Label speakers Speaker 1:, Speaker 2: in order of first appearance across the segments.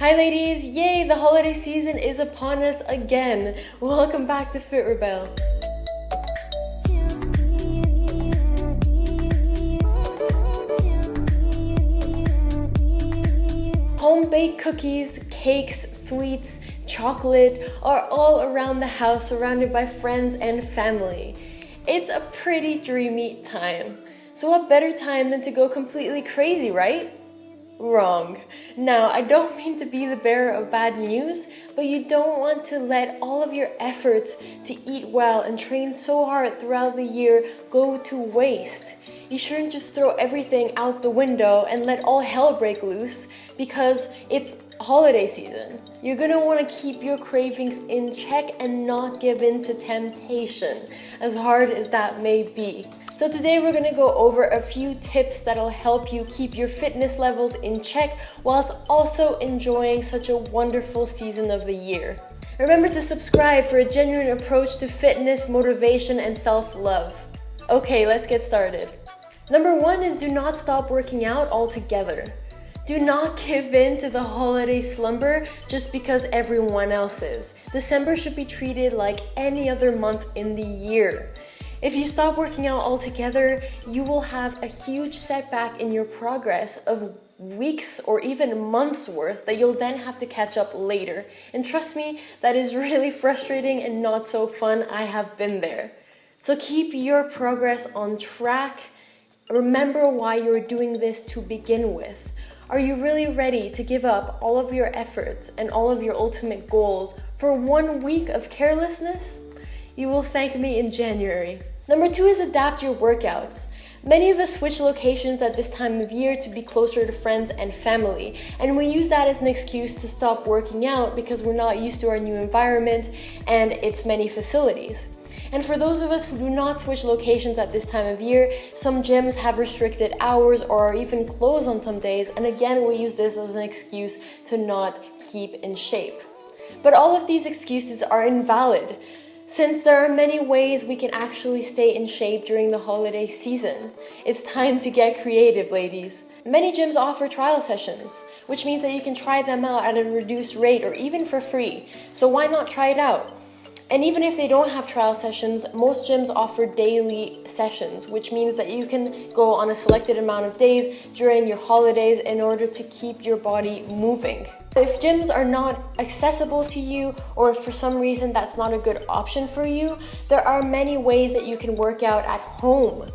Speaker 1: Hi ladies, yay, the holiday season is upon us again. Welcome back to Fit Rebelle. Home-baked cookies, cakes, sweets, chocolate are all around the house, surrounded by friends and family. It's a pretty dreamy time. So what better time than to go completely crazy, right? Wrong. Now, I don't mean to be the bearer of bad news, but you don't want to let all of your efforts to eat well and train so hard throughout the year go to waste. You shouldn't just throw everything out the window and let all hell break loose because it's holiday season. You're gonna want to keep your cravings in check and not give in to temptation, as hard as that may be. So today we're gonna go over a few tips that'll help you keep your fitness levels in check whilst also enjoying such a wonderful season of the year. Remember to subscribe for a genuine approach to fitness, motivation, and self-love. Okay, let's get started. Number 1 is do not stop working out altogether. Do not give in to the holiday slumber just because everyone else is. December should be treated like any other month in the year. If you stop working out altogether, you will have a huge setback in your progress of weeks or even months worth that you'll then have to catch up later. And trust me, that is really frustrating and not so fun. I have been there. So keep your progress on track. Remember why you're doing this to begin with. Are you really ready to give up all of your efforts and all of your ultimate goals for 1 week of carelessness? You will thank me in January. Number 2 is adapt your workouts. Many of us switch locations at this time of year to be closer to friends and family, and we use that as an excuse to stop working out because we're not used to our new environment and its many facilities. And for those of us who do not switch locations at this time of year, some gyms have restricted hours or are even closed on some days, and again we use this as an excuse to not keep in shape. But all of these excuses are invalid, since there are many ways we can actually stay in shape during the holiday season. It's time to get creative, ladies. Many gyms offer trial sessions, which means that you can try them out at a reduced rate or even for free. So why not try it out? And even if they don't have trial sessions, most gyms offer daily sessions, which means that you can go on a selected amount of days during your holidays in order to keep your body moving. If gyms are not accessible to you, or if for some reason that's not a good option for you, there are many ways that you can work out at home.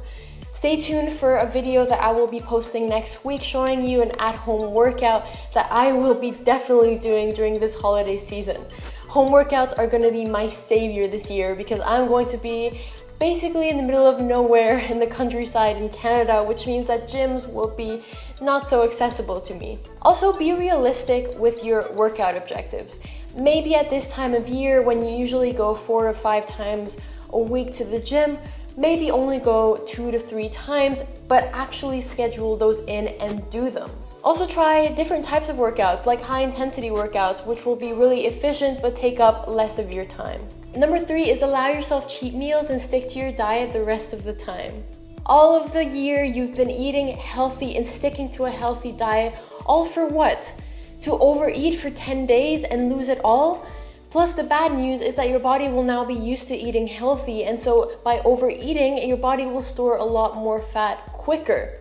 Speaker 1: Stay tuned for a video that I will be posting next week showing you an at-home workout that I will be definitely doing during this holiday season. Home workouts are going to be my savior this year because I'm going to be basically in the middle of nowhere in the countryside in Canada, which means that gyms will be not so accessible to me. Also, be realistic with your workout objectives. Maybe at this time of year when you usually go 4 to 5 times a week to the gym, maybe only go 2 to 3 times, but actually schedule those in and do them. Also try different types of workouts like high intensity workouts, which will be really efficient but take up less of your time. Number 3 is allow yourself cheat meals and stick to your diet the rest of the time. All of the year you've been eating healthy and sticking to a healthy diet, all for what? To overeat for 10 days and lose it all? Plus the bad news is that your body will now be used to eating healthy, and so by overeating, your body will store a lot more fat quicker.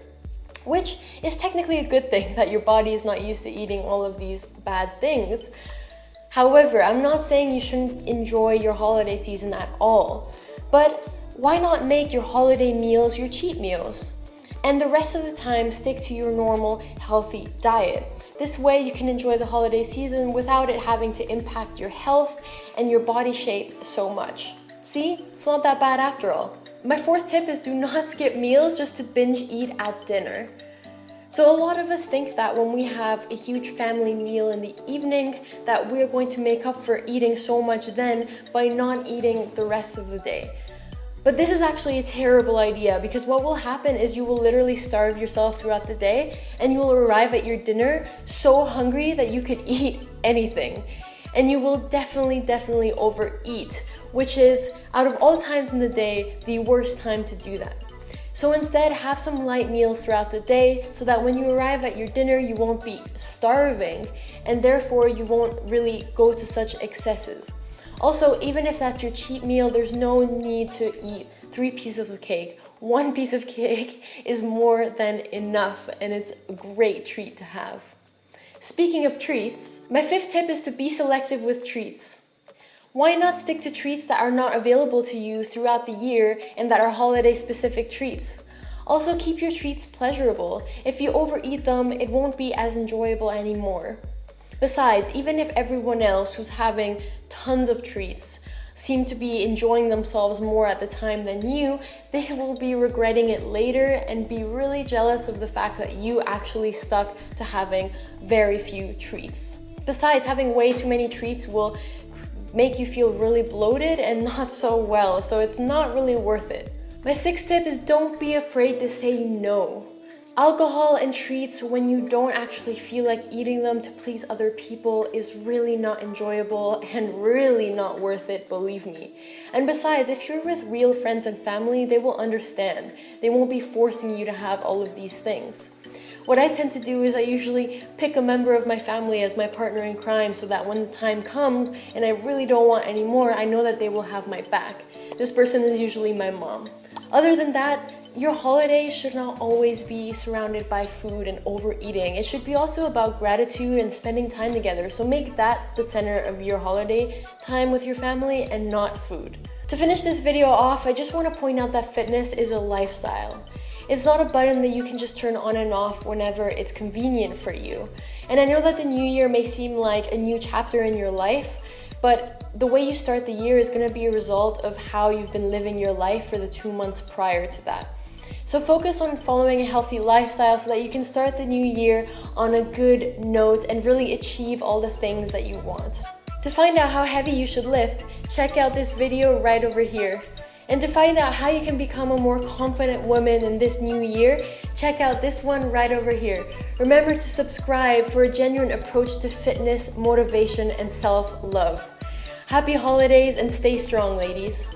Speaker 1: Which is technically a good thing that your body is not used to eating all of these bad things. However, I'm not saying you shouldn't enjoy your holiday season at all, but why not make your holiday meals your cheat meals? And the rest of the time, stick to your normal, healthy diet. This way you can enjoy the holiday season without it having to impact your health and your body shape so much. See, it's not that bad after all. My 4th tip is do not skip meals just to binge eat at dinner. So a lot of us think that when we have a huge family meal in the evening that we're going to make up for eating so much then by not eating the rest of the day. But this is actually a terrible idea because what will happen is you will literally starve yourself throughout the day and you will arrive at your dinner so hungry that you could eat anything. And you will definitely overeat, which is, out of all times in the day, the worst time to do that. So instead, have some light meals throughout the day so that when you arrive at your dinner, you won't be starving and therefore you won't really go to such excesses. Also, even if that's your cheat meal, there's no need to eat 3 pieces of cake. 1 piece of cake is more than enough and it's a great treat to have. Speaking of treats, my 5th tip is to be selective with treats. Why not stick to treats that are not available to you throughout the year and that are holiday-specific treats? Also, keep your treats pleasurable. If you overeat them, it won't be as enjoyable anymore. Besides, even if everyone else who's having tons of treats seem to be enjoying themselves more at the time than you, they will be regretting it later and be really jealous of the fact that you actually stuck to having very few treats. Besides, having way too many treats will make you feel really bloated and not so well, so it's not really worth it. My 6th tip is don't be afraid to say no. Alcohol and treats when you don't actually feel like eating them to please other people is really not enjoyable and really not worth it, believe me. And besides, if you're with real friends and family, they will understand. They won't be forcing you to have all of these things. What I tend to do is I usually pick a member of my family as my partner in crime so that when the time comes and I really don't want any more, I know that they will have my back. This person is usually my mom. Other than that, your holidays should not always be surrounded by food and overeating. It should be also about gratitude and spending time together. So make that the center of your holiday time with your family and not food. To finish this video off, I just want to point out that fitness is a lifestyle. It's not a button that you can just turn on and off whenever it's convenient for you. And I know that the new year may seem like a new chapter in your life, but the way you start the year is going to be a result of how you've been living your life for the 2 months prior to that. So focus on following a healthy lifestyle so that you can start the new year on a good note and really achieve all the things that you want. To find out how heavy you should lift, check out this video right over here. And to find out how you can become a more confident woman in this new year, check out this one right over here. Remember to subscribe for a genuine approach to fitness, motivation, and self-love. Happy holidays and stay strong, ladies.